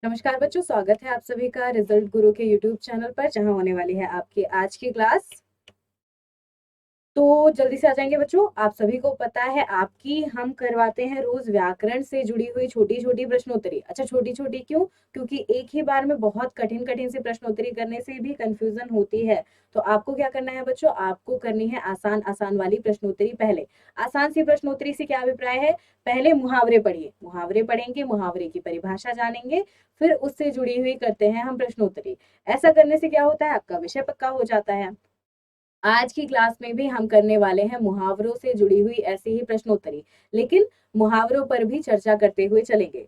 नमस्कार बच्चों, स्वागत है आप सभी का रिजल्ट गुरु के यूट्यूब चैनल पर, जहां होने वाली है आपकी आज की क्लास। तो जल्दी से आ जाएंगे बच्चों। आप सभी को पता है आपकी हम करवाते हैं रोज व्याकरण से जुड़ी हुई छोटी छोटी प्रश्नोत्तरी। अच्छा, छोटी छोटी क्यों? क्योंकि एक ही बार में बहुत कठिन कठिन से प्रश्नोत्तरी करने से भी कंफ्यूजन होती है। तो आपको क्या करना है बच्चों, आपको करनी है आसान आसान वाली प्रश्नोत्तरी। पहले आसान सी प्रश्नोत्तरी से क्या अभिप्राय है? पहले मुहावरे पढ़िए, मुहावरे पढ़ेंगे, मुहावरे की परिभाषा जानेंगे, फिर उससे जुड़ी हुई करते हैं हम प्रश्नोत्तरी। ऐसा करने से क्या होता है, आपका विषय पक्का हो जाता है। आज की क्लास में भी हम करने वाले हैं मुहावरों से जुड़ी हुई ऐसी ही प्रश्नोत्तरी, लेकिन मुहावरों पर भी चर्चा करते हुए चलेंगे।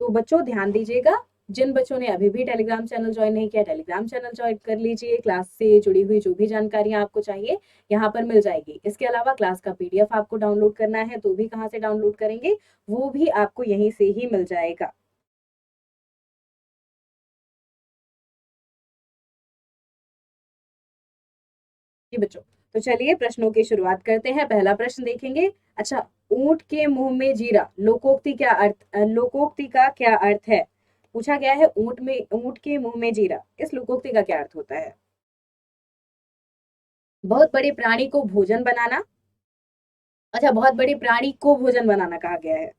तो बच्चों ध्यान दीजिएगा, जिन बच्चों ने अभी भी टेलीग्राम चैनल ज्वाइन नहीं किया, टेलीग्राम चैनल ज्वाइन कर लीजिए। क्लास से जुड़ी हुई जो भी जानकारियां आपको चाहिए यहाँ पर मिल जाएगी। इसके अलावा क्लास का पीडीएफ आपको डाउनलोड करना है तो भी कहाँ से डाउनलोड करेंगे, वो भी आपको यहीं से ही मिल जाएगा। जी बच्चों, तो चलिए प्रश्नों की शुरुआत करते हैं। पहला प्रश्न देखेंगे। अच्छा, ऊंट के मुंह में जीरा, लोकोक्ति का क्या अर्थ है? पूछा गया है ऊंट के मुंह में जीरा, इस लोकोक्ति का क्या अर्थ होता है? बहुत बड़े प्राणी को भोजन बनाना। अच्छा, बहुत बड़े प्राणी को भोजन बनाना कहा गया है।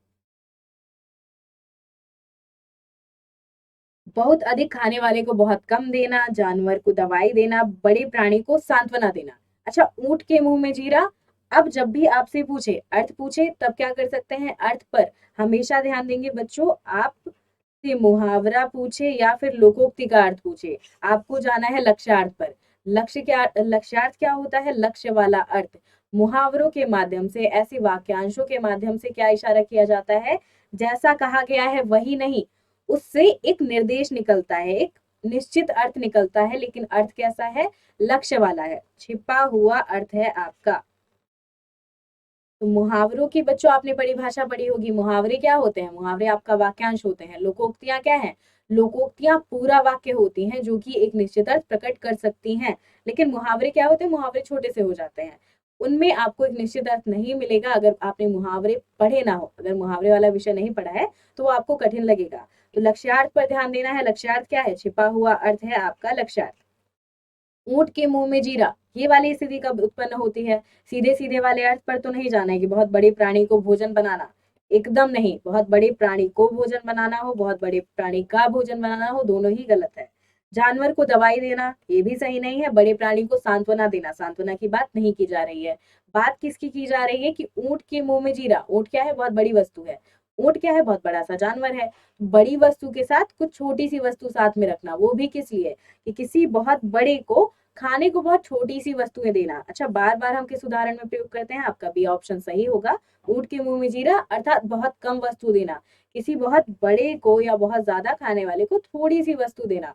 बहुत अधिक खाने वाले को बहुत कम देना, जानवर को दवाई देना, बड़े प्राणी को सांत्वना देना। अच्छा, ऊंट के मुंह में जीरा। अब जब भी आपसे पूछे, अर्थ पूछे, तब क्या कर सकते हैं, अर्थ पर हमेशा ध्यान देंगे बच्चों। आप से मुहावरा पूछे या फिर लोकोक्ति का अर्थ पूछे, आपको जाना है लक्ष्यार्थ पर। लक्ष्यार्थ क्या होता है? लक्ष्य वाला अर्थ। मुहावरों के माध्यम से, ऐसे वाक्यांशों के माध्यम से क्या इशारा किया जाता है? जैसा कहा गया है वही नहीं, उससे एक निर्देश निकलता है, एक निश्चित अर्थ निकलता है, लेकिन अर्थ कैसा है? लक्ष्य वाला है, छिपा हुआ अर्थ है आपका। तो मुहावरों की बच्चों आपने परिभाषा पढ़ी होगी। मुहावरे क्या होते हैं? मुहावरे आपका वाक्यांश होते हैं। लोकोक्तियां क्या है? लोकोक्तियां पूरा वाक्य होती हैं जो कि एक निश्चित अर्थ प्रकट कर सकती हैं। लेकिन मुहावरे क्या होते हैं? मुहावरे छोटे से हो जाते हैं, उनमें आपको एक निश्चित अर्थ नहीं मिलेगा अगर आपने मुहावरे पढ़े ना हो। अगर मुहावरे वाला विषय नहीं पढ़ा है तो वो आपको कठिन लगेगा। तो लक्ष्यार्थ पर ध्यान देना है। लक्ष्यार्थ क्या है? छिपा हुआ अर्थ है आपका लक्ष्यार्थ। ऊंट के मुंह में जीरा, ये वाली स्थिति कब उत्पन्न होती है? सीधे सीधे वाले अर्थ पर तो नहीं जाना है कि बहुत बड़े प्राणी को भोजन बनाना, एकदम नहीं। बहुत बड़े प्राणी को भोजन बनाना हो, बहुत बड़े प्राणी का भोजन बनाना हो, दोनों ही गलत है। जानवर को दवाई देना, ये भी सही नहीं है। बड़े प्राणी को सांत्वना देना, सांत्वना की बात नहीं की जा रही है। बात किसकी की जा रही है कि ऊंट के मुंह में जीरा। ऊंट क्या है? बहुत बड़ी वस्तु है। ऊंट क्या है? बहुत बड़ा सा जानवर है। बड़ी वस्तु के साथ कुछ छोटी सी वस्तु साथ में रखना, वो भी किस लिए? कि किसी बहुत बड़े को खाने को बहुत छोटी सी वस्तुएं देना। अच्छा, बार बार हम किस उदाहरण में प्रयोग करते हैं? आपका बी ऑप्शन सही होगा। ऊंट के मुंह में जीरा अर्थात बहुत कम वस्तु देना, किसी बहुत बड़े को या बहुत ज्यादा खाने वाले को थोड़ी सी वस्तु देना।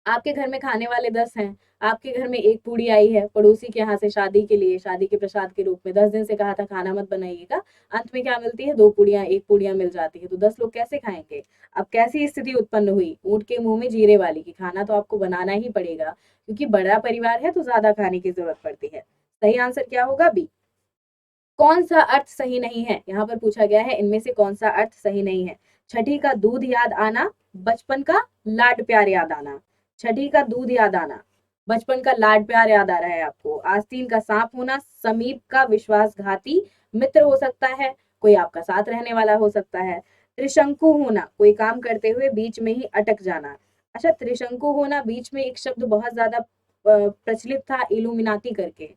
आपके घर में खाने वाले 10 हैं, आपके घर में एक पूड़ी आई है पड़ोसी के यहाँ से शादी के लिए, शादी के प्रसाद के रूप में। 10 दिन से कहा था खाना मत बनाइएगा, अंत में क्या मिलती है? 2 पूड़ियां, 1 पूड़ियां मिल जाती है, तो 10 लोग कैसे खाएंगे? अब कैसी स्थिति उत्पन्न हुई? ऊंट के मुंह में जीरे वाली, की खाना तो आपको बनाना ही पड़ेगा, क्योंकि बड़ा परिवार है तो ज्यादा खाने की जरूरत पड़ती है। सही आंसर क्या होगा? बी। कौन सा अर्थ सही नहीं है? यहाँ पर पूछा गया है इनमें से कौन सा अर्थ सही नहीं है। छठी का दूध याद आना, बचपन का लाड प्यार याद आना। छठी का दूध याद आना, बचपन का लाड प्यार याद आ रहा है आपको। आस्तीन का सांप होना, समीप का विश्वासघाती मित्र हो सकता है, कोई आपका साथ रहने वाला हो सकता है। त्रिशंकु होना, कोई काम करते हुए बीच में ही अटक जाना। अच्छा, त्रिशंकु होना, बीच में एक शब्द बहुत ज्यादा प्रचलित था, इल्यूमिनाती करके।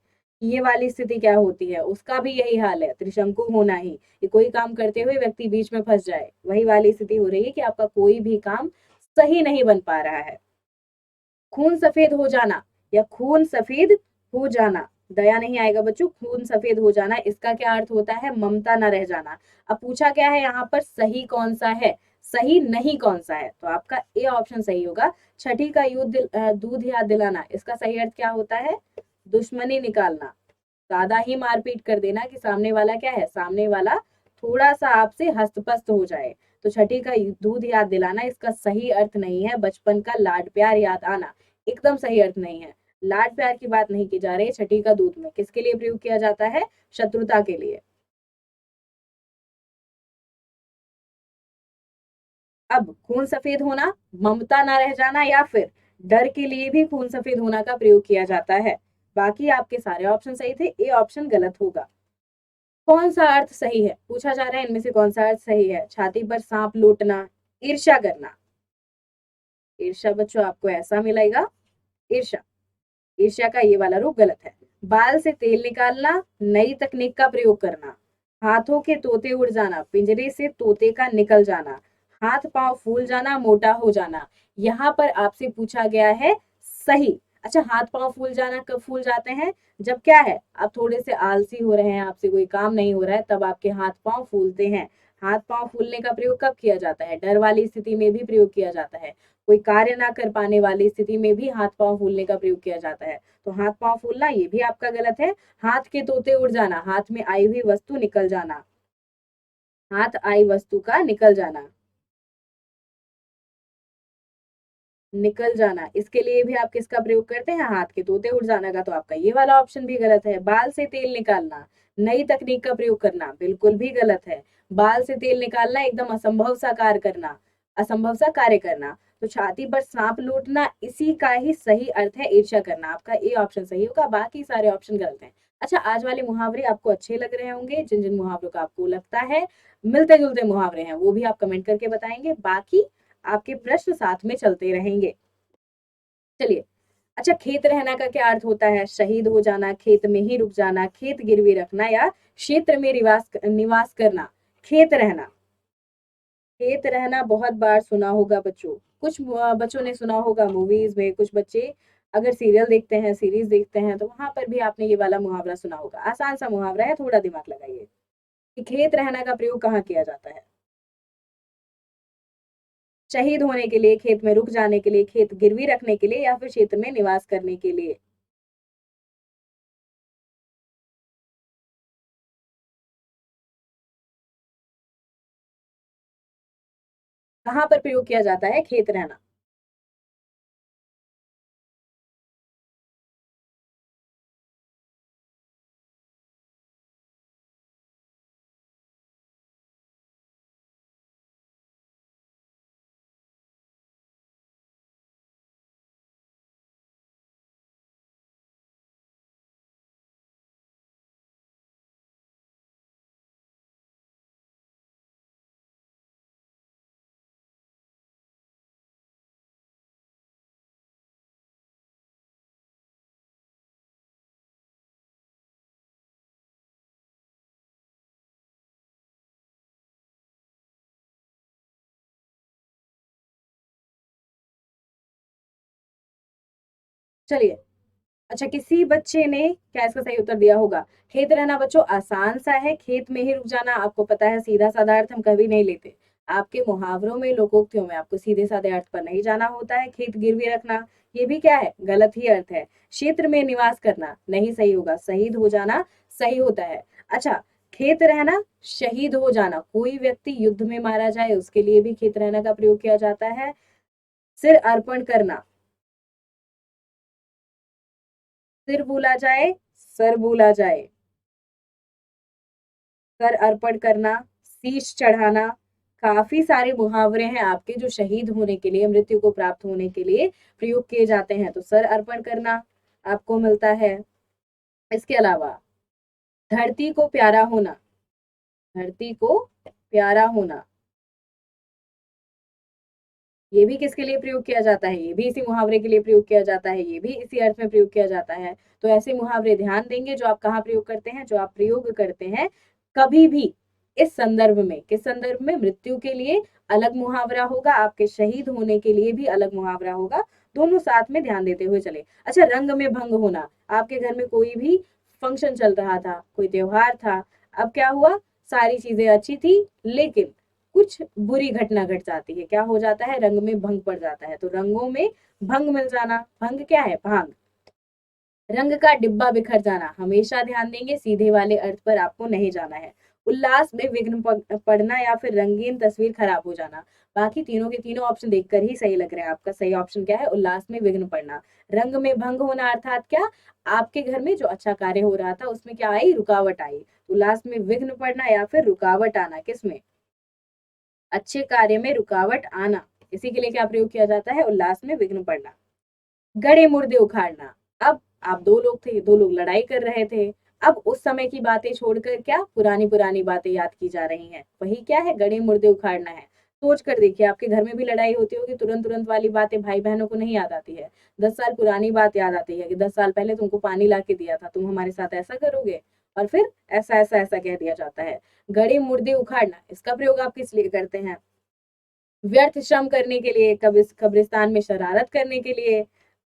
ये वाली स्थिति क्या होती है? उसका भी यही हाल है, त्रिशंकु होना ही, कि कोई काम करते हुए व्यक्ति बीच में फंस जाए। वही वाली स्थिति हो रही है कि आपका कोई भी काम सही नहीं बन पा रहा है। खून सफेद हो जाना या खून सफेद हो जाना, दया नहीं आएगा बच्चों। खून सफेद हो जाना, इसका क्या अर्थ होता है? ममता न रह जाना। अब पूछा क्या है यहाँ पर, सही कौन सा है, सही नहीं कौन सा है? तो आपका ए ऑप्शन सही होगा। छठी का दूध याद दिलाना, इसका सही अर्थ क्या होता है? दुश्मनी निकालना, ज्यादा ही मारपीट कर देना कि सामने वाला क्या है, सामने वाला थोड़ा सा आपसे हस्तपस्त हो जाए। तो छठी का दूध याद दिलाना, इसका सही अर्थ नहीं है बचपन का लाड प्यार याद आना, एकदम सही अर्थ नहीं है। लाड प्यार की बात नहीं की जा रही है। छठी का दूध में किसके लिए प्रयोग किया जाता है? शत्रुता के लिए। अब खून सफेद होना, ममता ना रह जाना, या फिर डर के लिए भी खून सफेद होना का प्रयोग किया जाता है। बाकी आपके सारे ऑप्शन सही थे, ए ऑप्शन गलत होगा। कौन सा अर्थ सही है पूछा जा रहा है, इनमें से कौन सा अर्थ सही है? छाती पर सांप लूटना, ईर्ष्या करना। ईर्ष्या बच्चों आपको ऐसा मिलेगा, ईर्ष्या, ईर्ष्या का ये वाला रूप गलत है। बाल से तेल निकालना, नई तकनीक का प्रयोग करना, हाथों के तोते उड़ जाना, पिंजरे से तोते का निकल जाना, हाथ पांव फूल जाना, मोटा हो जाना। यहाँ पर आपसे पूछा गया है सही। अच्छा, हाथ पांव फूल जाना कब फूल जाते हैं? जब क्या है, आप थोड़े से आलसी हो रहे हैं, आपसे कोई काम नहीं हो रहा है, तब आपके हाथ पांव फूलते हैं। हाथ पांव फूलने का प्रयोग कब किया जाता है? डर वाली स्थिति में भी प्रयोग किया जाता है। कोई कार्य ना कर पाने वाली स्थिति में भी हाथ पांव फूलने का प्रयोग किया जाता है। तो हाथ पांव फूलना ये भी आपका गलत है। हाथ के तोते उड़ जाना, हाथ में आई हुई वस्तु निकल जाना, हाथ आई वस्तु का निकल जाना, निकल जाना, इसके लिए भी आप किसका प्रयोग करते हैं? हाथ के तोते उड़ जाना का। तो आपका ये वाला ऑप्शन भी गलत है। बाल से तेल निकालना, नई तकनीक का प्रयोग करना, बिल्कुल भी गलत है। बाल से तेल निकालना एकदम असंभव सा कार्य करना, असंभव सा कार्य करना। तो छाती पर सांप लूटना, इसी का ही सही अर्थ है ईर्ष्या करना। आपका ए ऑप्शन सही होगा, बाकी सारे ऑप्शन गलत हैं। अच्छा, आज वाले मुहावरे आपको अच्छे लग रहे होंगे। जिन जिन मुहावरों का आपको लगता है मिलते जुलते मुहावरे हैं, वो भी आप कमेंट करके बताएंगे। बाकी आपके प्रश्न साथ में चलते रहेंगे। चलिए, अच्छा, खेत रहना का क्या अर्थ होता है? शहीद हो जाना, खेत में ही रुक जाना, खेत गिरवी रखना, या क्षेत्र में निवास निवास करना। खेत रहना, खेत रहना बहुत बार सुना होगा बच्चों। कुछ बच्चों ने सुना होगा मूवीज में, कुछ बच्चे अगर सीरियल देखते हैं, सीरीज देखते हैं, तो वहां पर भी आपने ये वाला मुहावरा सुना होगा। आसान सा मुहावरा है, थोड़ा दिमाग लगाइए कि खेत रहना का प्रयोग कहाँ किया जाता है। शहीद होने के लिए, खेत में रुक जाने के लिए, खेत गिरवी रखने के लिए, या फिर क्षेत्र में निवास करने के लिए। कहाँ पर प्रयोग किया जाता है खेत रहना? चलिए, अच्छा, किसी बच्चे ने क्या इसका सही उत्तर दिया होगा? खेत रहना बच्चों आसान सा है, खेत में ही रुक जाना आपको पता है सीधा साधा अर्थ हम कभी नहीं लेते। आपके मुहावरों में, लोकोक्तियों में आपको सीधे साधे अर्थ पर नहीं जाना होता है। खेत गिरवी रखना, ये भी क्या है? गलत ही अर्थ है। क्षेत्र में निवास करना नहीं सही होगा, शहीद हो जाना सही होता है। अच्छा, खेत रहना, शहीद हो जाना, कोई व्यक्ति युद्ध में मारा जाए उसके लिए भी खेत रहना का प्रयोग किया जाता है। सिर अर्पण करना, सिर भूला जाए, सर भूला जाए, कर अर्पण करना, शीश चढ़ाना, काफी सारे मुहावरे हैं आपके जो शहीद होने के लिए, मृत्यु को प्राप्त होने के लिए प्रयोग किए जाते हैं। तो सर अर्पण करना आपको मिलता है। इसके अलावा धरती को प्यारा होना, धरती को प्यारा होना, ये भी किसके लिए प्रयोग किया जाता है? ये भी इसी मुहावरे के लिए प्रयोग किया जाता है, ये भी इसी अर्थ में प्रयोग किया जाता है। तो ऐसे मुहावरे ध्यान देंगे जो आप कहाँ प्रयोग करते हैं, जो आप प्रयोग करते हैं कभी भी इस संदर्भ में। किस संदर्भ में? मृत्यु के लिए अलग मुहावरा होगा, आपके शहीद होने के लिए भी अलग मुहावरा होगा। दोनों साथ में ध्यान देते हुए चले। अच्छा, रंग में भंग होना, आपके घर में कोई भी फंक्शन चल रहा था, कोई त्योहार था, अब क्या हुआ, सारी चीजें अच्छी थी लेकिन कुछ बुरी घटना घट जाती है, क्या हो जाता है? रंग में भंग पड़ जाता है। तो रंगों में भंग मिल जाना, भंग क्या है? भांग। रंग का डिब्बा बिखर जाना, हमेशा ध्यान देंगे सीधे वाले अर्थ पर आपको नहीं जाना है। उल्लास में विघ्न पड़ना, या फिर रंगीन तस्वीर खराब हो जाना। बाकी तीनों के तीनों ऑप्शन देखकर ही सही लग रहे हैं। आपका सही ऑप्शन क्या है? उल्लास में विघ्न पड़ना। रंग में भंग होना अर्थात क्या? आपके घर में जो अच्छा कार्य हो रहा था उसमें क्या आई? रुकावट आई। उल्लास में विघ्न पड़ना या फिर रुकावट आना, किसमें? अच्छे कार्य में रुकावट आना, इसी के लिए क्या प्रयोग किया जाता है? उल्लास में विघ्न पड़ना। गड़े मुर्दे उखाड़ना, अब आप दो लोग थे, दो लोग लड़ाई कर रहे थे, अब उस समय की बातें छोड़कर क्या पुरानी पुरानी बातें याद की जा रही हैं, वही क्या है? गड़े मुर्दे उखाड़ना है। सोच कर देखिए, आपके घर में भी लड़ाई होती होगी, तुरंत तुरंत वाली बातें भाई बहनों को नहीं याद आती है, 10 साल पुरानी बात याद आती है कि 10 साल पहले तुमको पानी ला के दिया था, तुम हमारे साथ ऐसा करोगे, और फिर ऐसा ऐसा ऐसा कह दिया जाता है। गड़े मुर्दे उखाड़ना, इसका प्रयोग आप किस लिए करते हैं? व्यर्थ श्रम करने के लिए, कब्रिस्तान में शरारत करने के लिए,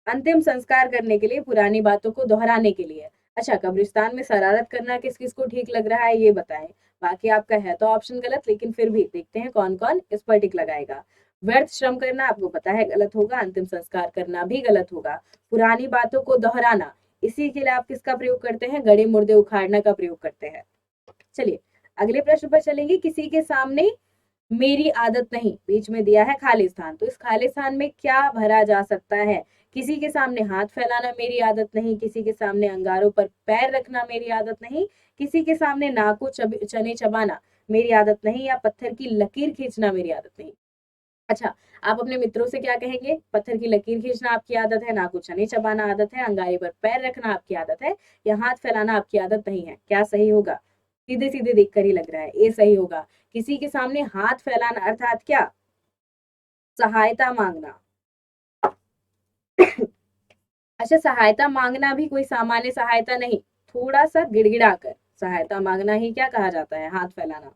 अंतिम संस्कार करने के लिए, पुरानी बातों को दोहराने के लिए। अच्छा, कब्रिस्तान में शरारत करना किस किस को ठीक लग रहा है ये बताएं। बाकी आपका है तो ऑप्शन गलत, लेकिन फिर भी देखते हैं कौन कौन इस पर टिक लगाएगा। व्यर्थ श्रम करना आपको पता है गलत होगा, अंतिम संस्कार करना भी गलत होगा, पुरानी बातों को दोहराना, इसी के लिए आप किसका प्रयोग करते हैं? गड़े मुर्दे उखाड़ना का प्रयोग करते हैं। चलिए अगले प्रश्न पर चलेंगे। किसी के सामने मेरी आदत नहीं, बीच में दिया है खाली स्थान, तो इस खाली स्थान में क्या भरा जा सकता है? किसी के सामने हाथ फैलाना मेरी आदत नहीं, किसी के सामने अंगारों पर पैर रखना मेरी आदत नहीं, किसी के सामने नाकू चने चबाना मेरी आदत नहीं, या पत्थर की लकीर खींचना मेरी आदत नहीं। अच्छा, आप अपने मित्रों से क्या कहेंगे? पत्थर की लकीर खींचना आपकी आदत है, नाकू चने चबाना आदत है, अंगारे पर पैर रखना आपकी आदत है, या हाथ फैलाना आपकी आदत नहीं है। क्या सही होगा? सीधे सीधे देखकर ही लग रहा है ये सही होगा। किसी के सामने हाथ फैलाना अर्थात क्या? सहायता मांगना। अच्छा, सहायता मांगना भी कोई सामान्य सहायता नहीं, थोड़ा सा गिड़गिड़ा कर सहायता मांगना ही क्या कहा जाता है? हाथ फैलाना।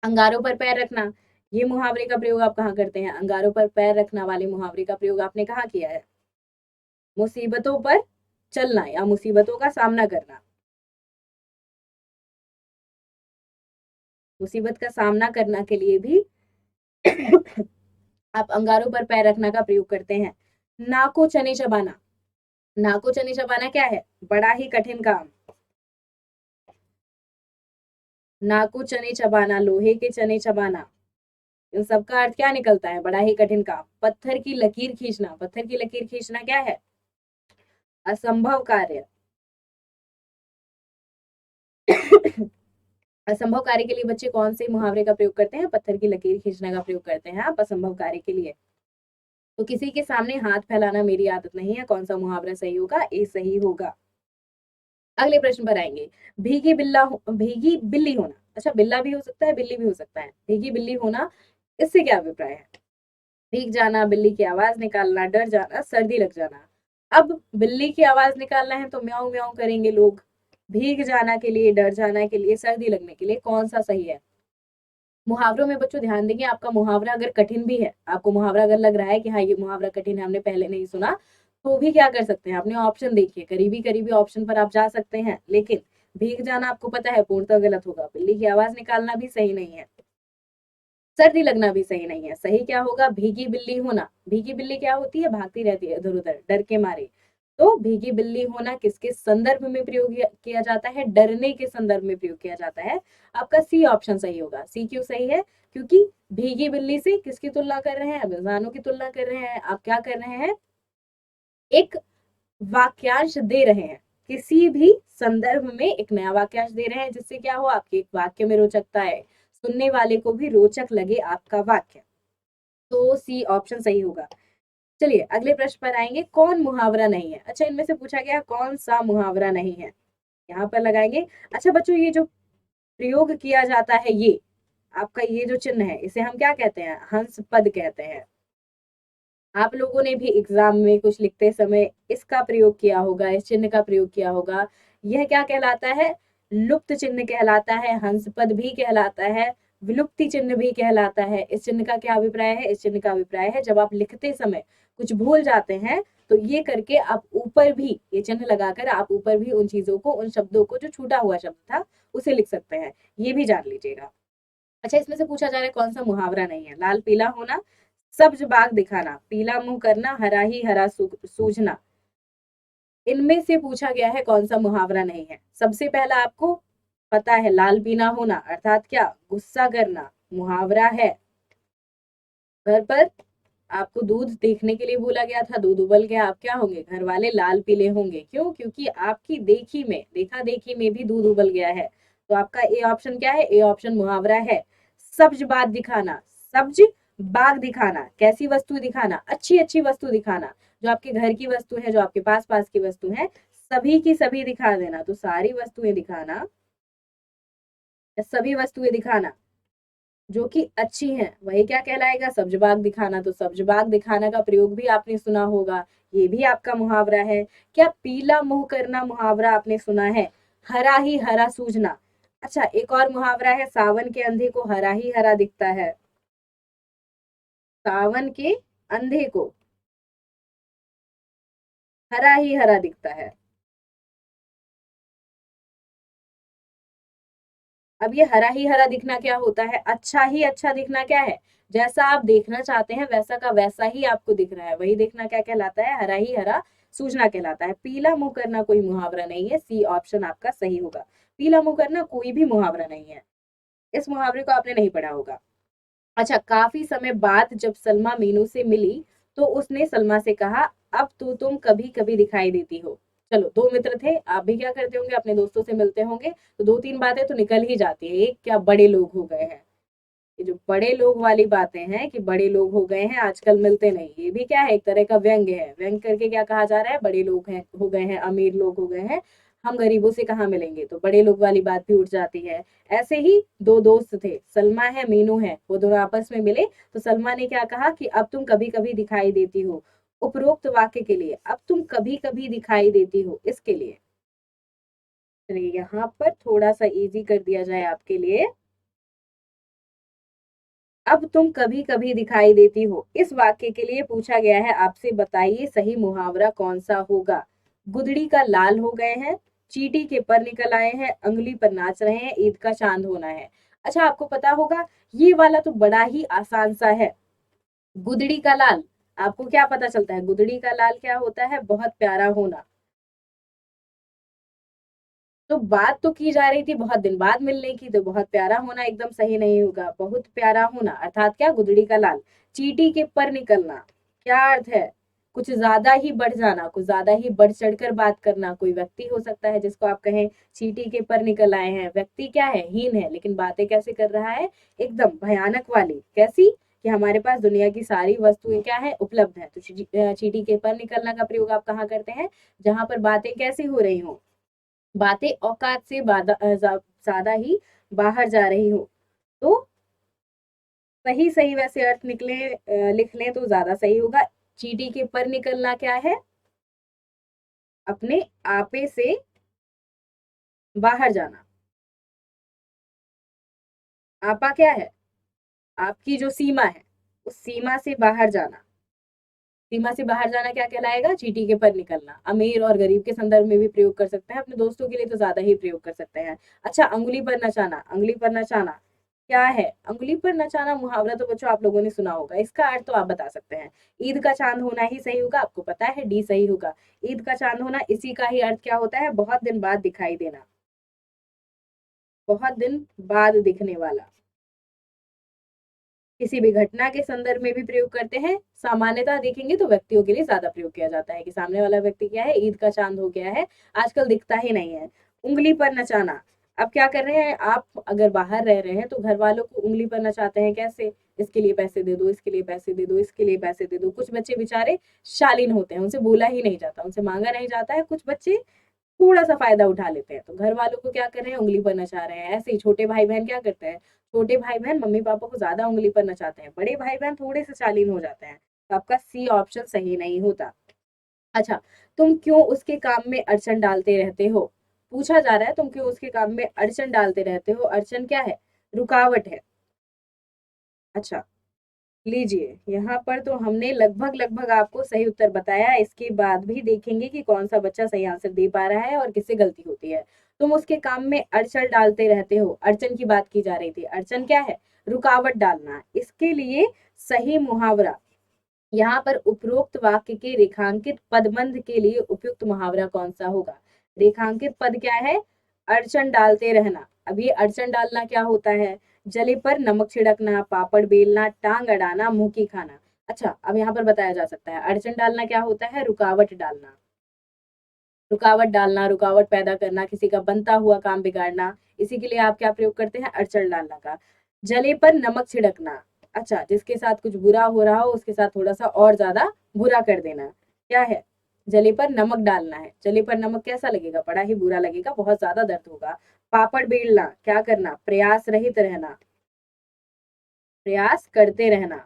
अंगारों पर पैर रखना, ये मुहावरे का प्रयोग आप कहाँ करते हैं? अंगारों पर पैर रखना वाले मुहावरे का प्रयोग आपने कहाँ किया है? मुसीबतों पर चलना या मुसीबतों का सामना करना। मुसीबत का सामना करना के लिए भी आप अंगारों पर पैर रखना का प्रयोग करते हैं। नाको चने चबाना, नाको चने चबाना क्या है? बड़ा ही कठिन काम। नाको चने चबाना, लोहे के चने चबाना, इन सबका अर्थ क्या निकलता है? बड़ा ही कठिन काम। पत्थर की लकीर खींचना, पत्थर की लकीर खींचना क्या है? असंभव कार्य। असंभव कार्य के लिए बच्चे कौन से मुहावरे का प्रयोग करते हैं? पत्थर की लकीर खींचने का प्रयोग करते हैं आप असंभव कार्य के लिए। तो किसी के सामने हाथ फैलाना मेरी आदत नहीं है, कौन सा मुहावरा सही होगा? ए सही होगा। अगले प्रश्न पर आएंगे। भीगी बिल्ली होना, अच्छा बिल्ला भी हो सकता है, बिल्ली भी हो सकता है। भीगी बिल्ली होना, इससे क्या अभिप्राय है? भीग जाना, बिल्ली की आवाज निकालना, डर जाना, सर्दी लग जाना। अब बिल्ली की आवाज निकालना है तो म्याऊं म्याऊं करेंगे लोग, भीग जाना के लिए, डर जाना के लिए, सर्दी लगने के लिए कौन सा सही है? मुहावरों में बच्चों ध्यान देंगे, आपका मुहावरा अगर कठिन भी है, आपको मुहावरा अगर लग रहा है कि हाँ ये मुहावरा कठिन है, हमने पहले नहीं सुना, तो भी क्या कर सकते हैं? अपने ऑप्शन देखिए, करीबी करीबी ऑप्शन पर आप जा सकते हैं, लेकिन भीग जाना आपको पता है पूर्णतः गलत होगा, बिल्ली की आवाज निकालना भी सही नहीं है, सर्दी लगना भी सही नहीं है। सही क्या होगा? भीगी बिल्ली होना। भीगी बिल्ली क्या होती है? भागती रहती है इधर उधर डर के मारे। तो भीगी बिल्ली होना किसके संदर्भ में प्रयोग किया जाता है? डरने के संदर्भ में प्रयोग किया जाता है। आपका सी ऑप्शन सही होगा। सी क्यों सही है? क्योंकि भीगी बिल्ली से किसकी तुलना कर रहे हैं? अब इंसानों की तुलना कर रहे हैं। आप क्या कर रहे हैं? एक वाक्यांश दे रहे हैं, किसी भी संदर्भ में एक नया वाक्यांश दे रहे हैं, जिससे क्या हो? आपके एक वाक्य में रोचकता है, सुनने वाले को भी रोचक लगे आपका वाक्य। तो सी ऑप्शन सही होगा। चलिए अगले प्रश्न पर आएंगे। कौन मुहावरा नहीं है? अच्छा, इनमें से पूछा गया कौन सा मुहावरा नहीं है, यहाँ पर लगाएंगे। अच्छा बच्चों, ये जो प्रयोग किया जाता है, ये आपका ये जो चिन्ह है, इसे हम क्या कहते हैं? हंस पद कहते हैं। आप लोगों ने भी एग्जाम में कुछ लिखते समय इसका प्रयोग किया होगा, इस चिन्ह का प्रयोग किया होगा। यह क्या कहलाता है? लुप्त चिन्ह कहलाता है, हंस पद भी कहलाता है, विलुप्ति चिन्ह भी कहलाता है। इस चिन्ह का क्या अभिप्राय है? इस चिन्ह का अभिप्राय है जब आप लिखते समय कुछ भूल जाते हैं, तो ये करके आप ऊपर भी ये चिन्ह लगाकर आप ऊपर भी उन चीजों को, उन शब्दों को, जो छूटा हुआ शब्द था उसे लिख सकते हैं। ये भी जान लीजिएगा। अच्छा, इसमें से पूछा जा रहा है कौन सा मुहावरा नहीं है? लाल पीला होना, सब्ज बाग दिखाना, पीला मुंह करना, हरा ही हरा सूझना। इनमें से पूछा गया है कौन सा मुहावरा नहीं है? सबसे पहला आपको पता है, लाल पीला होना अर्थात क्या? गुस्सा करना मुहावरा है। घर पर आपको दूध देखने के लिए बोला गया था, दूध उबल गया, आप क्या होंगे? घर वाले लाल पीले होंगे। क्यों? क्योंकि आपकी देखी में, देखा देखी में भी दूध उबल गया है। तो आपका ए ऑप्शन क्या है? ए ऑप्शन मुहावरा है। सब्ज बाग दिखाना, सब्ज बाग दिखाना, कैसी वस्तु दिखाना? अच्छी अच्छी वस्तु दिखाना, जो आपके घर की वस्तु है, जो आपके पास पास की वस्तु है, सभी की सभी दिखा देना। तो सारी वस्तुएं दिखाना, सभी वस्तुएं दिखाना जो कि अच्छी हैं, वही क्या कहलाएगा? सब्ज बाग दिखाना। तो सब्ज बाग दिखाना का प्रयोग भी आपने सुना होगा, ये भी आपका मुहावरा है। क्या पीला मुंह करना मुहावरा आपने सुना है? हरा ही हरा सूझना। अच्छा, एक और मुहावरा है, सावन के अंधे को हरा ही हरा दिखता है। सावन के अंधे को हरा ही हरा दिखता है। अब ये हरा ही हरा दिखना क्या होता है? अच्छा ही अच्छा दिखना क्या है? जैसा आप देखना चाहते हैं वैसा का वैसा ही आपको दिख रहा है, वही देखना क्या कहलाता है? हरा ही हरा सूझना कहलाता है। पीला मुंह करना कोई मुहावरा नहीं है, सी ऑप्शन आपका सही होगा। पीला मुंह करना कोई भी मुहावरा नहीं है, इस मुहावरे को आपने नहीं पढ़ा होगा। अच्छा, काफी समय बाद जब सलमा मीनू से मिली तो उसने सलमा से कहा, अब तो तुम कभी कभी दिखाई देती हो। चलो, दो मित्र थे, आप भी क्या करते होंगे? अपने दोस्तों से मिलते होंगे तो दो तीन बातें तो निकल ही जाती है, एक क्या बड़े लोग हो गए हैं। ये जो बड़े लोग वाली बातें हैं कि बड़े लोग हो गए हैं, आजकल मिलते नहीं, ये भी क्या है? एक तरह का व्यंग्य है। व्यंग करके क्या कहा जा रहा है? बड़े लोग हैं, हो गए हैं, अमीर लोग हो गए हैं, हम गरीबों से कहाँ मिलेंगे, तो बड़े लोग वाली बात भी उठ जाती है। ऐसे ही दो दोस्त थे, सलमा है मीनू है, वो दोनों आपस में मिले तो सलमा ने क्या कहा कि अब तुम कभी कभी दिखाई देती हो। उपरोक्त वाक्य के लिए अब तुम कभी कभी दिखाई देती हो, इसके लिए चलिए यहाँ पर थोड़ा सा इजी कर दिया जाए आपके लिए। अब तुम कभी कभी दिखाई देती हो, इस वाक्य के लिए पूछा गया है आपसे, बताइए सही मुहावरा कौन सा होगा? गुदड़ी का लाल हो गए हैं, चींटी के पर निकल आए हैं, अंगुली पर नाच रहे हैं, ईद का चांद होना है। अच्छा, आपको पता होगा ये वाला तो बड़ा ही आसान सा है। गुदड़ी का लाल, आपको क्या पता चलता है? गुदड़ी का लाल क्या होता है? बहुत प्यारा होना। तो बात तो की जा रही थी बहुत दिन बाद मिलने की, तो बहुत प्यारा होना एकदम सही नहीं होगा। बहुत प्यारा होना अर्थात क्या? गुदड़ी का लाल। चींटी के पर निकलना, क्या अर्थ है? कुछ ज्यादा ही बढ़ जाना, कुछ ज्यादा ही बढ़ चढ़कर बात करना। कोई व्यक्ति हो सकता है जिसको आप कहें चींटी के पर निकल आए हैं। व्यक्ति क्या है? हीन है, लेकिन बातें कैसे कर रहा है? एकदम भयानक वाली। कैसी? कि हमारे पास दुनिया की सारी वस्तुएं क्या है? उपलब्ध है। तो चींटी के पर निकलना का प्रयोग आप कहाँ करते हैं? जहां पर बातें कैसी हो रही हो? बातें औकात से ज्यादा ही बाहर जा रही हो। तो सही सही वैसे अर्थ निकले, लिख लें तो ज्यादा सही होगा। चींटी के पर निकलना क्या है? अपने आपे से बाहर जाना। आपा क्या है? आपकी जो सीमा है, उस सीमा से बाहर जाना। सीमा से बाहर जाना क्या कहलाएगा? चींटी के पर निकलना। अमीर और गरीब के संदर्भ में भी प्रयोग कर सकते हैं, अपने दोस्तों के लिए तो ज्यादा ही प्रयोग कर सकते हैं। अच्छा, अंगुली पर नचाना, अंगुली पर नचाना क्या है? अंगुली पर नचाना मुहावरा तो बच्चों आप लोगों ने सुना होगा, इसका अर्थ तो आप बता सकते हैं। ईद का चांद होना ही सही होगा, आपको पता है, डी सही होगा। ईद का चांद होना, इसी का ही अर्थ क्या होता है? बहुत दिन बाद दिखाई देना, बहुत दिन बाद दिखने वाला। किसी भी घटना के संदर्भ में भी प्रयोग करते हैं। सामान्यतः देखेंगे तो व्यक्तियों के लिए ज्यादा प्रयोग किया जाता है कि सामने वाला व्यक्ति क्या है? ईद का चांद हो गया है, आजकल दिखता ही नहीं है। उंगली पर नचाना, अब क्या कर रहे हैं आप? अगर बाहर रह रहे हैं तो घर वालों को उंगली पर नचाते हैं, कैसे? इसके लिए पैसे दे दो, इसके लिए पैसे दे दो, इसके लिए पैसे दे दो। कुछ बच्चे बेचारे शालीन होते हैं, उनसे बोला ही नहीं जाता, उनसे मांगा नहीं जाता है। कुछ बच्चे थोड़ा सा फायदा उठा लेते हैं, तो घर वालों को क्या कर रहे हैं? उंगली पर नचा रहे हैं। ऐसे ही छोटे भाई बहन क्या करते हैं? छोटे भाई बहन मम्मी पापा को ज्यादा उंगली पर नचाते हैं, बड़े भाई बहन थोड़े से शालीन हो जाते हैं। तो आपका सी ऑप्शन सही नहीं होता। अच्छा, तुम क्यों उसके काम में अड़चन डालते रहते हो? पूछा जा रहा है तुम क्यों उसके काम में अड़चन डालते रहते हो। अड़चन क्या है? रुकावट है। अच्छा, लीजिए, यहाँ पर तो हमने लगभग लगभग आपको सही उत्तर बताया, इसके बाद भी देखेंगे कि कौन सा बच्चा सही आंसर दे पा रहा है और किससे गलती होती है। तुम उसके काम में अड़चन डालते रहते हो, अड़चन की बात की जा रही थी। अड़चन क्या है? रुकावट डालना। इसके लिए सही मुहावरा, यहाँ पर उपरोक्त वाक्य के रेखांकित पदबंध के लिए उपयुक्त मुहावरा कौन सा होगा? रेखांकित पद क्या है? अड़चन डालते रहना। अब ये अड़चन डालना क्या होता है? जले पर नमक छिड़कना, पापड़ बेलना, टांग अड़ाना, मुंह की खाना। अच्छा, अब यहाँ पर बताया जा सकता है अड़चन डालना क्या होता है? रुकावट डालना। रुकावट डालना, रुकावट पैदा करना, किसी का बनता हुआ काम बिगाड़ना, इसी के लिए आप क्या प्रयोग करते हैं, अड़चन डालना का। जले पर नमक छिड़कना, अच्छा जिसके साथ कुछ बुरा हो रहा हो उसके साथ थोड़ा सा और ज्यादा बुरा कर देना, क्या है, जले पर नमक डालना है। जले पर नमक कैसा लगेगा, बड़ा ही बुरा लगेगा, बहुत ज्यादा दर्द होगा। पापड़ बेलना, क्या करना, प्रयास रहित रहना, प्रयास करते रहना।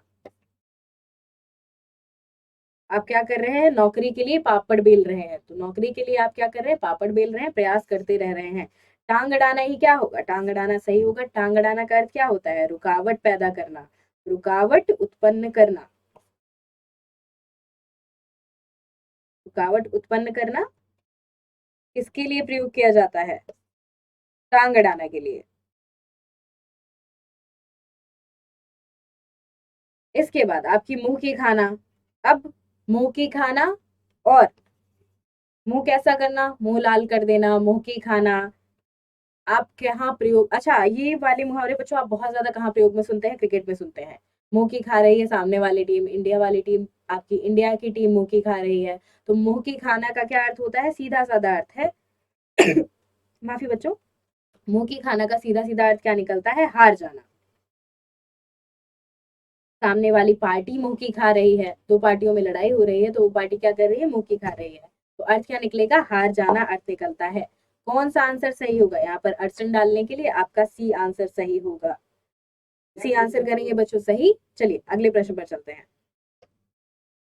आप क्या कर रहे हैं, नौकरी के लिए पापड़ बेल रहे हैं, तो नौकरी के लिए आप क्या कर रहे हैं, पापड़ बेल रहे हैं, प्रयास करते रह रहे हैं। टांग अड़ाना ही क्या होगा, टांग अड़ाना सही होगा। टांग अड़ाना का अर्थ क्या होता है, रुकावट पैदा करना, रुकावट उत्पन्न करना, रुकावट उत्पन्न करना किसके लिए प्रयोग किया जाता है, टांग अड़ाना के लिए। इसके बाद आपकी मुंह की खाना, अब मुंह की खाना और मुंह कैसा करना, मुंह लाल कर देना, मुंह की खाना। आप कहाँ प्रयोग, अच्छा ये वाले मुहावरे बच्चों आप बहुत ज्यादा कहाँ प्रयोग में सुनते हैं, क्रिकेट में सुनते हैं। मुंह की खा रही है सामने वाली टीम, इंडिया वाली टीम, आपकी इंडिया की टीम मुंह की खा रही है, तो मुंह की खाना का क्या अर्थ होता है, सीधा साधा अर्थ है माफी बच्चों, मुंह की खाना का सीधा सीधा अर्थ क्या निकलता है, हार जाना। सामने वाली पार्टी मुंह की खा रही है, दो पार्टियों में लड़ाई हो रही है, तो वो पार्टी क्या कर रही है, मुंह की खा रही है, तो अर्थ क्या निकलेगा, हार जाना अर्थ निकलता है। कौन सा आंसर सही होगा, यहाँ पर अड़चन डालने के लिए आपका सी आंसर सही होगा। सी आंसर करेंगे बच्चों सही। चलिए अगले प्रश्न पर चलते हैं।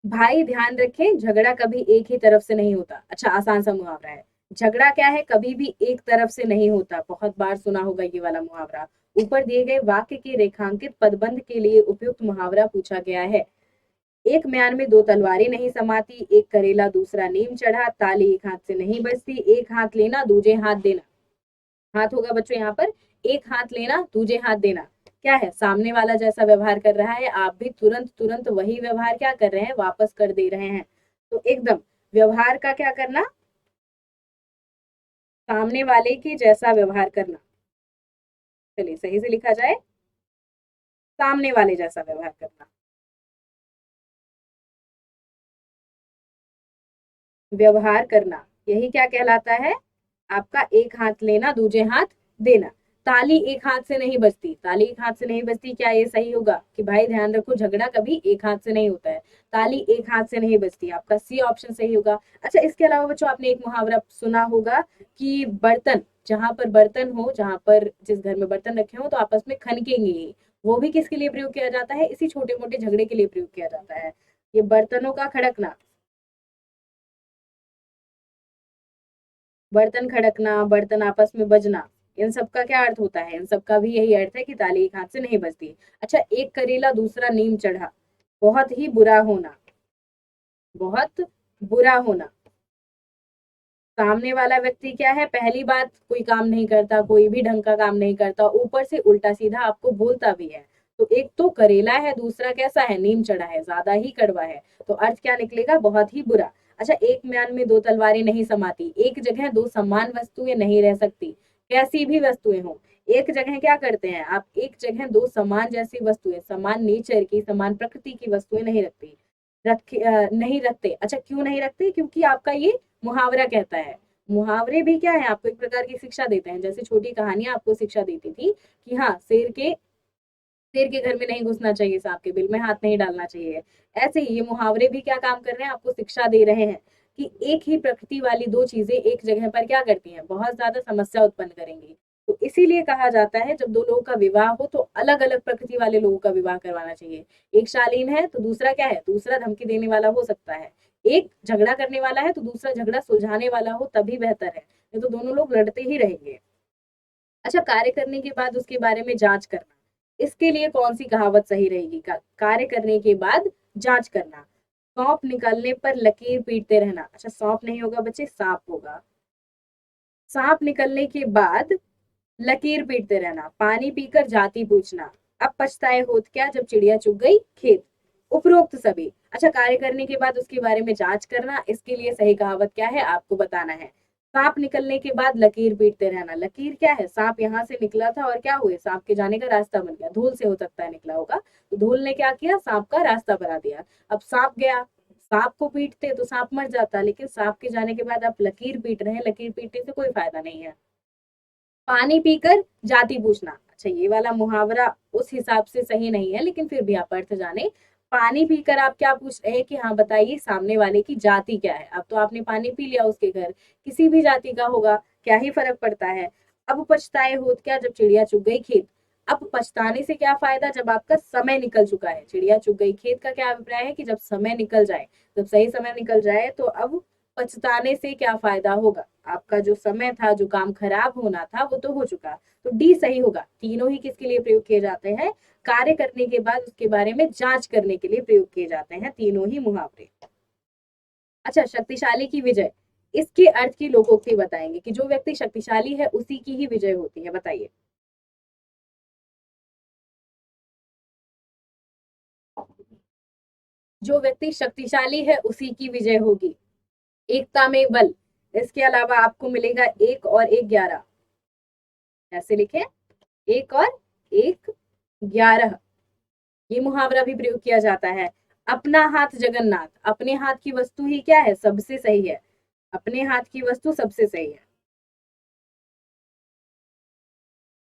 भाई ध्यान रखें, झगड़ा कभी एक ही तरफ से नहीं होता, अच्छा आसान सा मुहावरा है। झगड़ा क्या है, कभी भी एक तरफ से नहीं होता, बहुत बार सुना होगा ये वाला मुहावरा। ऊपर दिए गए वाक्य के रेखांकित पदबंध के लिए उपयुक्त मुहावरा पूछा गया है। एक म्यान में दो तलवारें नहीं समाती, एक करेला दूसरा नीम चढ़ा, ताली एक हाथ से नहीं बजती, एक हाथ लेना दूजे हाथ देना। हाथ होगा बच्चों यहाँ पर, एक हाथ लेना दूजे हाथ देना, क्या है, सामने वाला जैसा व्यवहार कर रहा है आप भी तुरंत तुरंत वही व्यवहार क्या कर रहे हैं, वापस कर दे रहे हैं। तो एकदम व्यवहार का क्या करना, सामने वाले के जैसा व्यवहार करना। चलिए सही से लिखा जाए, सामने वाले जैसा व्यवहार करना, व्यवहार करना, यही क्या कहलाता है, आपका एक हाथ लेना दूजे हाथ देना। ताली एक हाथ से नहीं बजती, ताली एक हाथ से नहीं बजती, क्या ये सही होगा कि भाई ध्यान रखो झगड़ा कभी एक हाथ से नहीं होता है, ताली एक हाथ से नहीं बजती, आपका सी ऑप्शन सही होगा। अच्छा इसके अलावा बच्चों आपने एक मुहावरा सुना होगा कि बर्तन, जहां पर बर्तन हो, जहां पर जिस घर में बर्तन रखे हो तो आपस में खनकेंगे ही, वो भी किसके लिए प्रयोग किया जाता है, इसी छोटे मोटे झगड़े के लिए प्रयोग किया जाता है। ये बर्तनों का खड़कना, बर्तन खड़कना, बर्तन आपस में बजना, इन सब का क्या अर्थ होता है, इन सब का भी यही अर्थ है कि ताली एक हाथ से नहीं बजती। अच्छा एक करेला दूसरा नीम चढ़ा, बहुत ही बुरा होना, बहुत बुरा होना। सामने वाला व्यक्ति क्या है, पहली बात कोई काम नहीं करता, कोई भी ढंग का काम नहीं करता, ऊपर से उल्टा सीधा आपको बोलता भी है। तो एक तो करेला है, दूसरा कैसा है, नीम चढ़ा है, ज्यादा ही कड़वा है, तो अर्थ क्या निकलेगा, बहुत ही बुरा। अच्छा एक म्यान में दो तलवारें नहीं समाती, एक जगह दो समान वस्तुएं नहीं रह सकती, कैसी भी वस्तुएं हो, एक जगह क्या करते हैं आप, एक जगह दो समान जैसी वस्तुएं, समान नेचर की, समान प्रकृति की वस्तुएं नहीं रखती, नहीं रखते। अच्छा क्यों नहीं रखते, क्योंकि आपका ये मुहावरा कहता है। मुहावरे भी क्या है, आपको एक प्रकार की शिक्षा देते हैं, जैसे छोटी कहानियां आपको शिक्षा देती थी कि हाँ शेर के घर में नहीं घुसना चाहिए, सांप के बिल में हाथ नहीं डालना चाहिए। ऐसे ही ये मुहावरे भी क्या काम कर रहे हैं, आपको शिक्षा दे रहे हैं कि एक ही प्रकृति वाली दो चीजें एक जगह पर क्या करती हैं, बहुत ज्यादा समस्या उत्पन्न करेंगी। तो इसीलिए कहा जाता है जब दो लोगों का विवाह हो तो अलग अलग प्रकृति वाले लोगों का विवाह करवाना चाहिए। एक शालीन है तो दूसरा क्या है, दूसरा धमकी देने वाला हो सकता है। एक झगड़ा करने वाला है तो दूसरा झगड़ा सुलझाने वाला हो तभी बेहतर है, नहीं तो दोनों लोग लड़ते ही रहेंगे। अच्छा कार्य करने के बाद उसके बारे में जांच करना, इसके लिए कौन सी कहावत सही रहेगी, कार्य करने के बाद जांच करना। सौंप निकलने पर लकीर पीटते रहना, अच्छा सौंप नहीं होगा बच्चे, सांप होगा। सांप निकलने के बाद लकीर पीटते रहना, पानी पीकर जाति पूछना, अब पछताए होत क्या जब चिड़िया चुग गई खेत। उपरोक्त सभी। अच्छा कार्य करने के बाद उसके बारे में जांच करना, इसके लिए सही कहावत क्या है आपको बताना है। सांप निकलने के बाद लकीर पीटते रहना, लकीर क्या है, सांप यहाँ से निकला था और क्या हुए, सांप के जाने का रास्ता बन गया, धूल से हो सकता है निकला होगा, तो धूल ने क्या किया, सांप का रास्ता बना दिया। अब सांप गया, सांप को पीटते तो सांप मर जाता, लेकिन सांप के जाने के बाद आप लकीर पीट रहे हैं, लकीर पीटने से कोई फायदा नहीं है। पानी पीकर जाति पूछना, अच्छा ये वाला मुहावरा उस हिसाब से सही नहीं है, लेकिन फिर भी आप अर्थ जाने। पानी पीकर आप क्या पूछ रहे हैं कि हाँ बताइए सामने वाले की जाति क्या है। अब तो आपने पानी पी लिया उसके घर, किसी भी जाति का होगा, क्या ही फर्क पड़ता है। अब पछताए होत क्या, जब चिड़िया चुग गई खेत। अब पछताने से क्या फायदा, जब आपका समय निकल चुका है। चिड़िया चुग गई खेत का क्या अभिप्राय है कि जब समय निकल जाए, जब सही समय निकल जाए, तो अब पछताने से क्या फायदा होगा। आपका जो समय था, जो काम खराब होना था, वो तो हो चुका। तो डी सही होगा। तीनों ही किसके लिए प्रयोग किए जाते हैं, कार्य करने के बाद उसके बारे में जांच करने के लिए प्रयोग किए जाते हैं तीनों ही मुहावरे। अच्छा, शक्तिशाली की विजय, इसके अर्थ की लोकोक्ति बताएंगे कि जो व्यक्ति शक्तिशाली है उसी की ही विजय होती है, बताइए। जो व्यक्ति शक्तिशाली है उसी की विजय होगी। एकता में बल, इसके अलावा आपको मिलेगा 1 और 1 11। ऐसे लिखे, 1 और 1 11, ये मुहावरा भी प्रयोग किया जाता है। अपना हाथ जगन्नाथ, अपने हाथ की वस्तु ही क्या है, सबसे सही है। अपने हाथ की वस्तु सबसे सही है।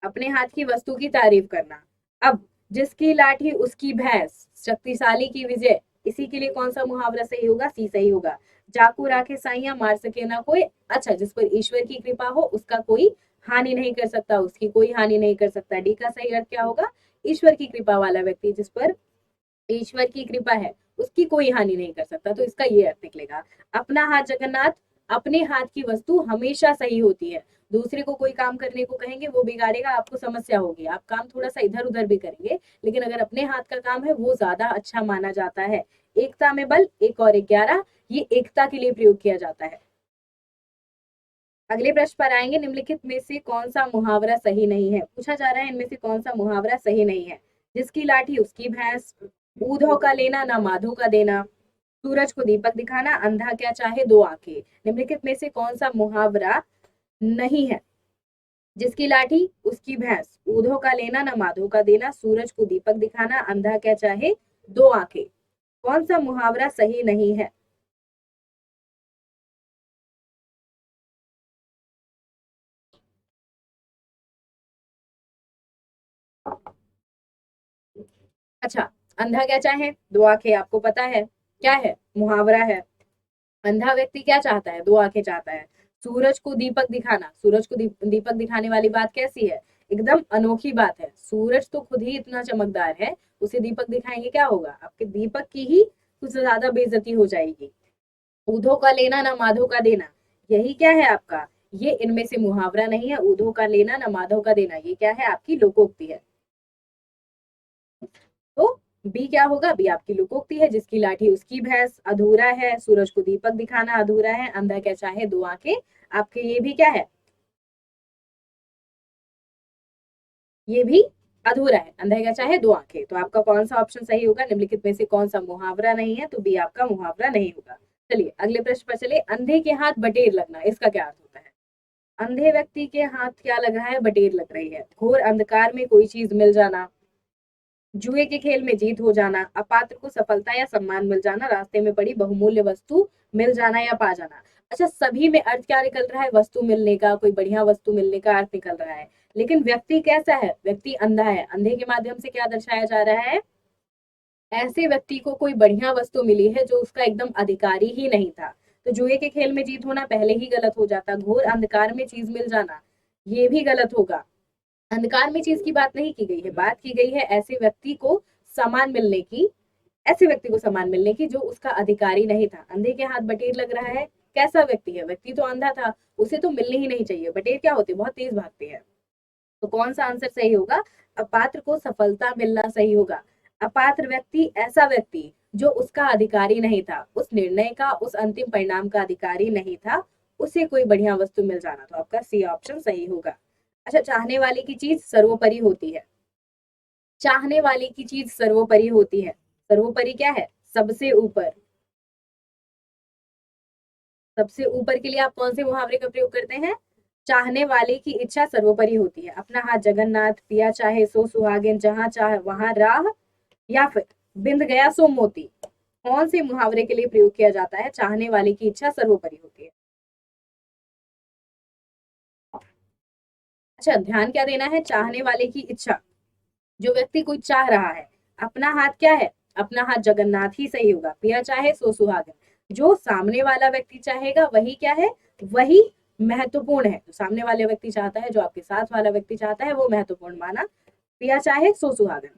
अपने हाथ की वस्तु की तारीफ करना। अब जिसकी लाठी उसकी भैंस, शक्तिशाली की विजय, इसी के लिए कौन सा मुहावरा सही होगा, सी सही होगा। जाकू राखे साइया मार सके ना कोई, अच्छा जिस पर ईश्वर की कृपा हो उसका कोई हानि नहीं कर सकता, उसकी कोई हानि नहीं कर सकता। डी का सही अर्थ क्या होगा, ईश्वर की कृपा वाला व्यक्ति, जिस पर ईश्वर की कृपा है, उसकी कोई हानि नहीं कर सकता, तो इसका ये अर्थ निकलेगा। अपना हाथ जगन्नाथ, अपने हाथ की वस्तु हमेशा सही होती है। दूसरे को कोई काम करने को कहेंगे वो बिगाड़ेगा, आपको समस्या होगी, आप काम थोड़ा सा इधर उधर भी करेंगे, लेकिन अगर अपने हाथ का काम है वो ज्यादा अच्छा माना जाता है। एकता में बल, 1 और 1 11, ये एकता के लिए प्रयोग किया जाता है। अगले प्रश्न पर आएंगे, निम्नलिखित में से कौन सा मुहावरा सही नहीं है। पूछा जा रहा है इनमें से कौन सा मुहावरा सही नहीं है। जिसकी लाठी उसकी भैंस, ऊधो का लेना ना माधो का देना, सूरज को दीपक दिखाना, अंधा क्या चाहे 2 आंखें। निम्नलिखित में से कौन सा मुहावरा नहीं है। जिसकी लाठी उसकी भैंस, ऊधो का लेना ना माधो का देना, सूरज को दीपक दिखाना, अंधा क्या चाहे 2 आंखें। कौन सा मुहावरा सही नहीं है। अच्छा, अंधा क्या चाहे 2 आंखें, आपको पता है क्या है, मुहावरा है। अंधा व्यक्ति क्या चाहता है, 2 आंखें चाहता है। सूरज को दीपक दिखाना, सूरज को दीपक दिखाने वाली बात कैसी है, एकदम अनोखी बात है। सूरज तो खुद ही इतना चमकदार है, उसे दीपक दिखाएंगे क्या होगा, आपके दीपक की ही कुछ ज्यादा बेइज्जती हो जाएगी। ऊधो का लेना ना माधो का देना, यही क्या है आपका, ये इनमें से मुहावरा नहीं है। ऊधो का लेना ना माधो का देना, ये क्या है, आपकी लोकोक्ति है। तो बी क्या होगा, बी आपकी लोकोक्ति है। जिसकी लाठी उसकी भैंस अधूरा है, सूरज को दीपक दिखाना अधूरा है, अंधा क्या चाहे 2 आंखें, आपके ये भी क्या है, ये भी अधूरा है। अंधा क्या चाहे 2 आंखें, तो आपका कौन सा ऑप्शन सही होगा, निम्नलिखित में से कौन सा मुहावरा नहीं है, तो बी आपका मुहावरा नहीं होगा। चलिए अगले प्रश्न पर चले, अंधे के हाथ बटेर लगना, इसका क्या अर्थ होता है। अंधे व्यक्ति के हाथ क्या लग रहा है, बटेर लग रही है। घोर अंधकार में कोई चीज मिल जाना, जुए के खेल में जीत हो जाना, अपात्र को सफलता या सम्मान मिल जाना, रास्ते में पड़ी बहुमूल्य वस्तु मिल जाना या पा जाना। अच्छा, सभी में अर्थ क्या निकल रहा है, वस्तु मिलने का, कोई बढ़िया वस्तु मिलने का अर्थ निकल रहा है। लेकिन व्यक्ति कैसा है, व्यक्ति अंधा है। अंधे के माध्यम से क्या दर्शाया जा रहा है, ऐसे व्यक्ति को कोई बढ़िया वस्तु मिली है जो उसका एकदम अधिकारी ही नहीं था। तो जुए के खेल में जीत होना पहले ही गलत हो जाता, घोर अंधकार में चीज मिल जाना ये भी गलत होगा। अंधकार में चीज की बात नहीं की गई है, बात की गई है ऐसे व्यक्ति को सामान मिलने की, ऐसे व्यक्ति को सामान मिलने की जो उसका अधिकारी नहीं था। अंधे के हाथ बटेर लग रहा है, कैसा व्यक्ति है, व्यक्ति तो अंधा था, उसे तो मिलने ही नहीं चाहिए। बटेर क्या होते, बहुत तेज भागते हैं। तो कौन सा आंसर सही होगा, अपात्र को सफलता मिलना सही होगा। अपात्र व्यक्ति ऐसा व्यक्ति जो उसका अधिकारी नहीं था, उस निर्णय का, उस अंतिम परिणाम का अधिकारी नहीं था, उसे कोई बढ़िया वस्तु मिल जाना, तो आपका सी ऑप्शन सही होगा। अच्छा, चाहने वाले की चीज सर्वोपरि होती है। चाहने वाले की चीज सर्वोपरि होती है। सर्वोपरि क्या है, सबसे ऊपर। सबसे ऊपर के लिए आप कौन से मुहावरे का प्रयोग करते हैं, चाहने वाले की इच्छा सर्वोपरि होती है। अपना हाथ जगन्नाथ, पिया चाहे सो सुहागिन, जहां चाहे वहां राह, या फिर बिंद गया सो मोती। कौन से मुहावरे के लिए प्रयोग किया जाता है? चाहने वाले की इच्छा सर्वोपरि होती है। अच्छा, ध्यान क्या देना है? चाहने वाले की इच्छा, जो व्यक्ति कोई चाह रहा है। अपना हाथ क्या है? अपना हाथ जगन्नाथ ही सही होगा। पिया चाहे सो सुहागन। जो सामने वाला व्यक्ति चाहेगा वही क्या है? वही महत्वपूर्ण है। जो सामने वाले व्यक्ति चाहता है, जो आपके साथ वाला व्यक्ति चाहता है, वो महत्वपूर्ण माना। पिया चाहे सो सुहागन।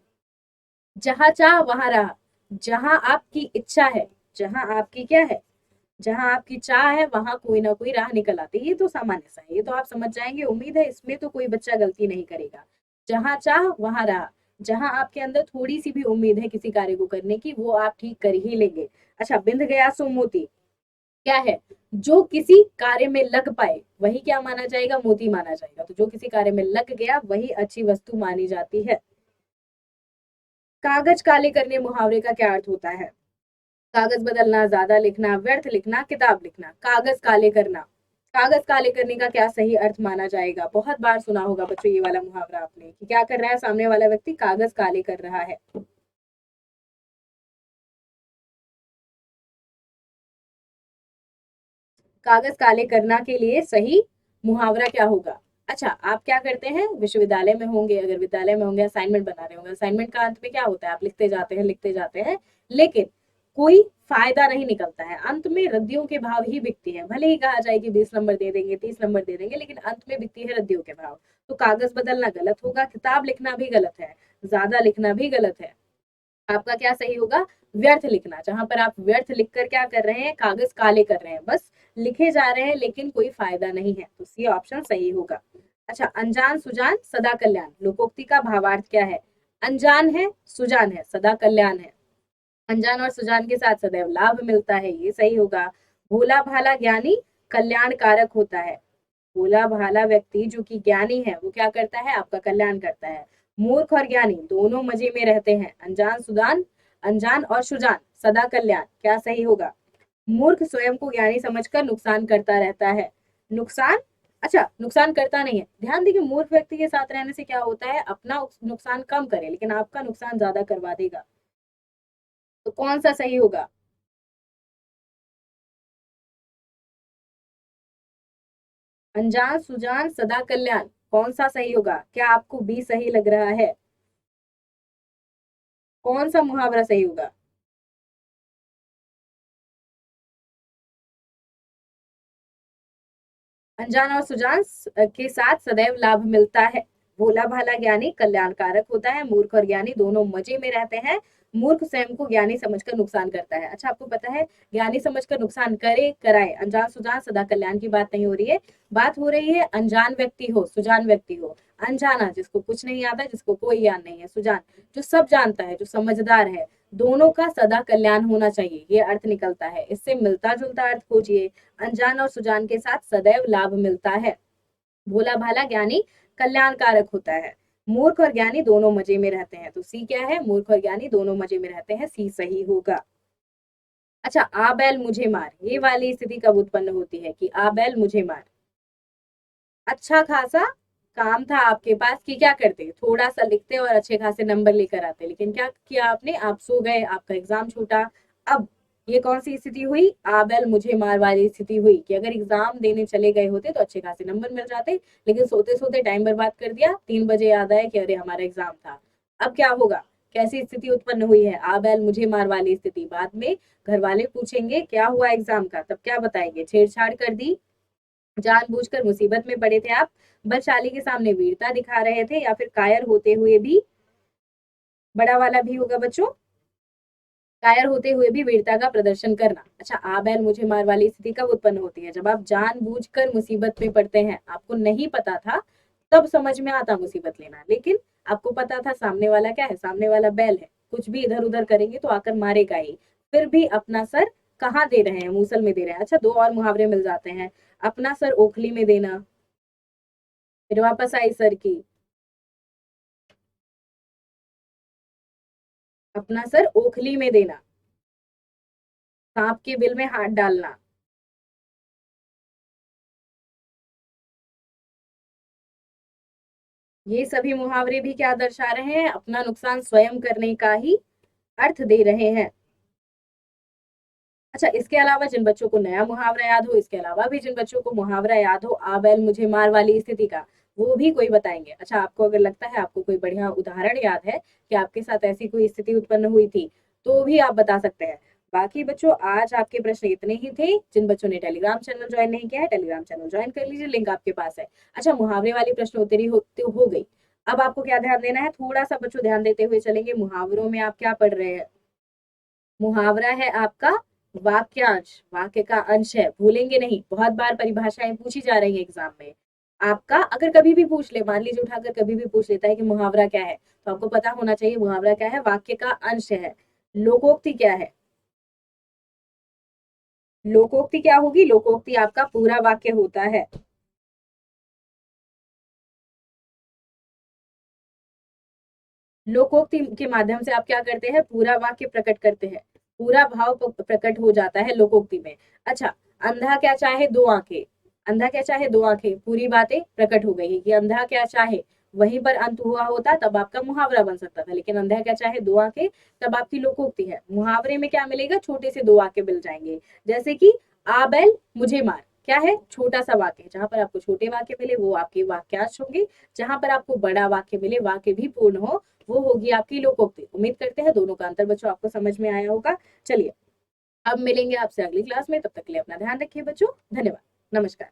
जहां चाह वहां रहा। जहां आपकी इच्छा है, जहां आपकी क्या है, जहां आपकी चाह है, वहां कोई ना कोई राह निकल आती है। ये तो सामान्य सा है, ये तो आप समझ जाएंगे, उम्मीद है इसमें तो कोई बच्चा गलती नहीं करेगा। जहां चाह वहां राह। जहां आपके अंदर थोड़ी सी भी उम्मीद है किसी कार्य को करने की, वो आप ठीक कर ही लेंगे। अच्छा, बिंद गया सो मोती क्या है? जो किसी कार्य में लग पाए वही क्या माना जाएगा? मोती माना जाएगा। तो जो किसी कार्य में लग गया वही अच्छी वस्तु मानी जाती है। कागज काले करने मुहावरे का क्या अर्थ होता है? कागज बदलना, ज्यादा लिखना, व्यर्थ लिखना, किताब लिखना। कागज काले करना, कागज काले करने का क्या सही अर्थ माना जाएगा? बहुत बार सुना होगा बच्चों ये वाला मुहावरा आपने, कि क्या कर रहा है सामने वाला व्यक्ति? कागज काले कर रहा है। कागज काले करना के लिए सही मुहावरा क्या होगा? अच्छा, आप क्या करते हैं? विश्वविद्यालय में होंगे, अगर विद्यालय में होंगे, असाइनमेंट बना रहे होंगे, असाइनमेंट का अंत में क्या होता है? आप लिखते जाते हैं, लिखते जाते हैं, लेकिन कोई फायदा नहीं निकलता है। अंत में रद्दियों के भाव ही बिकती है। भले ही कहा जाए कि 20 नंबर दे देंगे, 30 नंबर दे देंगे, लेकिन अंत में बिकती है रद्दियों के भाव। तो कागज बदलना गलत होगा, किताब लिखना भी गलत है, ज्यादा लिखना भी गलत है। आपका क्या सही होगा? व्यर्थ लिखना। जहां पर आप व्यर्थ लिखकर क्या कर रहे हैं? कागज काले कर रहे हैं, बस लिखे जा रहे हैं, लेकिन कोई फायदा नहीं है। तो सी ऑप्शन सही होगा। अच्छा, अनजान सुजान सदा कल्याण, लोकोक्ति का भावार्थ क्या है? अनजान है, सुजान है, सदा कल्याण है। अनजान और सुजान के साथ सदैव लाभ मिलता है, ये सही होगा। भोला भाला ज्ञानी कल्याण कारक होता है। भोला भाला व्यक्ति जो कि ज्ञानी है, वो क्या करता है? आपका कल्याण करता है। मूर्ख और ज्ञानी दोनों मजे में रहते हैं। अनजान सुजान, अनजान और सुजान सदा कल्याण, क्या सही होगा? मूर्ख स्वयं को ज्ञानी समझकर नुकसान करता रहता है। नुकसान, अच्छा नुकसान करता नहीं है। ध्यान देखिए, मूर्ख व्यक्ति के साथ रहने से क्या होता है? अपना नुकसान कम करे, लेकिन आपका नुकसान ज्यादा करवा देगा। तो कौन सा सही होगा? अनजान सुजान सदा कल्याण, कौन सा सही होगा? क्या आपको बी सही लग रहा है? कौन सा मुहावरा सही होगा? अनजान और सुजान के साथ सदैव लाभ मिलता है। भोला भाला ज्ञानी कल्याणकारक होता है। मूर्ख और ज्ञानी दोनों मजे में रहते हैं। मूर्ख स्वयं को ज्ञानी समझकर नुकसान करता है। अच्छा, आपको पता है, ज्ञानी समझकर नुकसान करे कराए, अनजान सुजान सदा कल्याण की बात नहीं हो रही है। बात हो रही है अनजान व्यक्ति हो, सुजान व्यक्ति हो। अनजाना जिसको कुछ नहीं आता, जिसको कोई ज्ञान नहीं है। सुजान जो सब जानता है, जो समझदार है। दोनों का सदा कल्याण होना चाहिए, ये अर्थ निकलता है। इससे मिलता जुलता अर्थ खोजिए। अनजान और सुजान के साथ सदैव लाभ मिलता है। भोला भाला ज्ञानी कल्याणकारक होता है। मूर्ख और ज्ञानी दोनों मजे में रहते हैं। तो सी क्या है? मूर्ख और ज्ञानी दोनों मजे में रहते हैं, सी सही होगा। अच्छा, आ बैल मुझे मार, ये वाली स्थिति कब उत्पन्न होती है कि आ बैल मुझे मार? अच्छा खासा काम था आपके पास, कि क्या करते? थोड़ा सा लिखते और अच्छे खासे नंबर लेकर आते, लेकिन क्या किया आपने? आप सो गए, आपका एग्जाम छूटा। अब ये कौन सी स्थिति हुई? आ बैल मुझे मार वाली स्थिति हुई, कि अगर एग्जाम देने चले गए होते तो अच्छे खासे नंबर मिल जाते, लेकिन सोते सोते टाइम बर्बाद कर दिया। 3 बजे याद आया कि अरे हमारा एग्जाम था। अब क्या होगा? कैसी स्थिति उत्पन्न हुई है? आ बैल मुझे मार वाली स्थिति। बाद में घर वाले पूछेंगे क्या हुआ एग्जाम का, तब क्या बताएंगे? छेड़छाड़ कर दी, जानबूझकर मुसीबत में पड़े थे आप, बलशाली के सामने वीरता दिखा रहे थे, या फिर कायर होते हुए भी, बड़ा वाला भी होगा बच्चों, कायर होते हुए भी वीरता का प्रदर्शन करना। अच्छा, आ बैल मुझे मार वाली स्थिति कब उत्पन्न होती है? जब आप जानबूझकर मुसीबत में पड़ते हैं, आपको नहीं पता था, तब समझ में आता मुसीबत लेना, लेकिन आपको पता था सामने वाला क्या है? सामने वाला बैल है, कुछ भी इधर उधर करेंगे तो आकर मारेगा ही। फिर भी अपना सर कहाँ दे रहे हैं? मूसल में दे रहे हैं। अच्छा, दो और मुहावरे मिल जाते हैं। अपना सर ओखली में देना, फिर वापस आई सर की, अपना सर ओखली में देना, सांप के बिल में हाथ डालना। ये सभी मुहावरे भी क्या दर्शा रहे हैं? अपना नुकसान स्वयं करने का ही अर्थ दे रहे हैं। अच्छा, इसके अलावा जिन बच्चों को नया मुहावरा याद हो, इसके अलावा भी जिन बच्चों को मुहावरा याद हो, आ बैल मुझे मार वाली स्थिति का, वो भी कोई बताएंगे। अच्छा, आपको अगर लगता है आपको कोई बढ़िया उदाहरण याद है कि आपके साथ ऐसी कोई स्थिति उत्पन्न हुई थी, तो भी आप बता सकते हैं। बाकी बच्चों, आज आपके प्रश्न इतने ही थे। जिन बच्चों ने टेलीग्राम चैनल ज्वाइन नहीं किया है, टेलीग्राम चैनल ज्वाइन कर लीजिए, लिंक आपके पास है। अच्छा, मुहावरे वाली प्रश्न उत्तरी हो गई। अब आपको क्या ध्यान देना है, थोड़ा सा बच्चों ध्यान देते हुए चलेंगे। मुहावरों में आप क्या पढ़ रहे हैं? मुहावरा है आपका वाक्यांश, वाक्य का अंश है, भूलेंगे नहीं। बहुत बार परिभाषाएं पूछी जा रही है एग्जाम में। आपका अगर कभी भी पूछ ले, मान लीजिए उठाकर कभी भी पूछ लेता है कि मुहावरा क्या है, तो आपको पता होना चाहिए मुहावरा क्या है, वाक्य का अंश है। लोकोक्ति क्या है? लोकोक्ति क्या होगी? लोकोक्ति आपका पूरा वाक्य होता है। लोकोक्ति के माध्यम से आप क्या करते हैं? पूरा वाक्य प्रकट करते हैं, पूरा भाव प्रकट हो जाता है लोकोक्ति में। अच्छा, अंधा क्या चाहे दो आंखें, अंधा क्या चाहे दो आंखें, पूरी बातें प्रकट हो गई है कि अंधा क्या चाहे, वहीं पर अंत हुआ होता तब आपका मुहावरा बन सकता था, लेकिन अंधा क्या चाहे दो आंखें तब आपकी लोकोक्ति है। मुहावरे में क्या मिलेगा? छोटे से दो वाक्य मिल जाएंगे, जैसे कि आ बैल मुझे मार, क्या है? छोटा सा वाक्य। जहां पर आपको छोटे वाक्य मिले वो आपके वाक्यांश होंगे, जहां पर आपको बड़ा वाक्य मिले, वाक्य भी पूर्ण हो, वो होगी आपकी लोकोक्ति। उम्मीद करते हैं दोनों का अंतर बच्चों आपको समझ में आया होगा। चलिए, अब मिलेंगे आपसे अगली क्लास में, तब तक के लिए अपना ध्यान रखिए बच्चों। धन्यवाद, नमस्कार।